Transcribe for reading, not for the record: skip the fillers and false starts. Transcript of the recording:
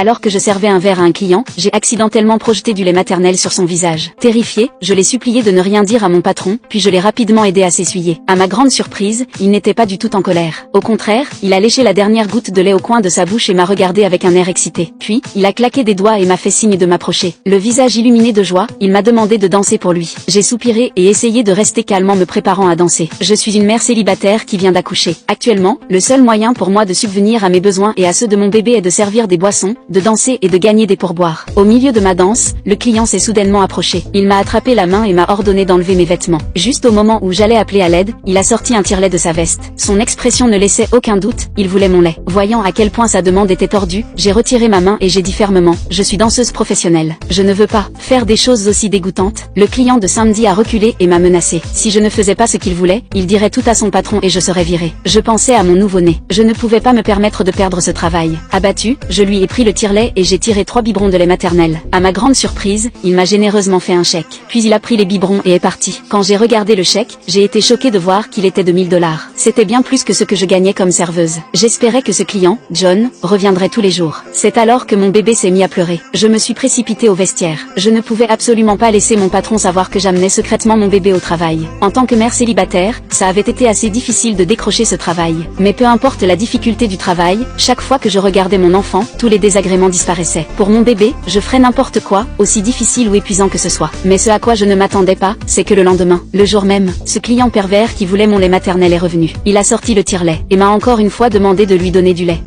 Alors que je servais un verre à un client, j'ai accidentellement projeté du lait maternel sur son visage. Terrifié, je l'ai supplié de ne rien dire à mon patron, puis je l'ai rapidement aidé à s'essuyer. À ma grande surprise, il n'était pas du tout en colère. Au contraire, il a léché la dernière goutte de lait au coin de sa bouche et m'a regardé avec un air excité. Puis, il a claqué des doigts et m'a fait signe de m'approcher. Le visage illuminé de joie, il m'a demandé de danser pour lui. J'ai soupiré et essayé de rester calme en me préparant à danser. Je suis une mère célibataire qui vient d'accoucher. Actuellement, le seul moyen pour moi de subvenir à mes besoins et à ceux de mon bébé est de servir des boissons, de danser et de gagner des pourboires. Au milieu de ma danse, le client s'est soudainement approché. Il m'a attrapé la main et m'a ordonné d'enlever mes vêtements. Juste au moment où j'allais appeler à l'aide, il a sorti un tire-lait de sa veste. Son expression ne laissait aucun doute, il voulait mon lait. Voyant à quel point sa demande était tordue, j'ai retiré ma main et j'ai dit fermement, je suis danseuse professionnelle. Je ne veux pas faire des choses aussi dégoûtantes. Le client de samedi a reculé et m'a menacé. Si je ne faisais pas ce qu'il voulait, il dirait tout à son patron et je serais virée. Je pensais à mon nouveau-né. Je ne pouvais pas me permettre de perdre ce travail. Abattu, je lui ai pris le tire-lait et j'ai tiré 3 biberons de lait maternel. À ma grande surprise, il m'a généreusement fait un chèque. Puis il a pris les biberons et est parti. Quand j'ai regardé le chèque, j'ai été choquée de voir qu'il était de 1000 $. C'était bien plus que ce que je gagnais comme serveuse. J'espérais que ce client, John, reviendrait tous les jours. C'est alors que mon bébé s'est mis à pleurer. Je me suis précipitée au vestiaire. Je ne pouvais absolument pas laisser mon patron savoir que j'amenais secrètement mon bébé au travail. En tant que mère célibataire, ça avait été assez difficile de décrocher ce travail. Mais peu importe la difficulté du travail, chaque fois que je regardais mon enfant, tous les désagréments disparaissaient. Pour mon bébé, je ferais n'importe quoi, aussi difficile ou épuisant que ce soit. Mais ce à quoi je ne m'attendais pas, c'est que le lendemain, le jour même, ce client pervers qui voulait mon lait maternel est revenu. Il a sorti le tire-lait, et m'a encore une fois demandé de lui donner du lait.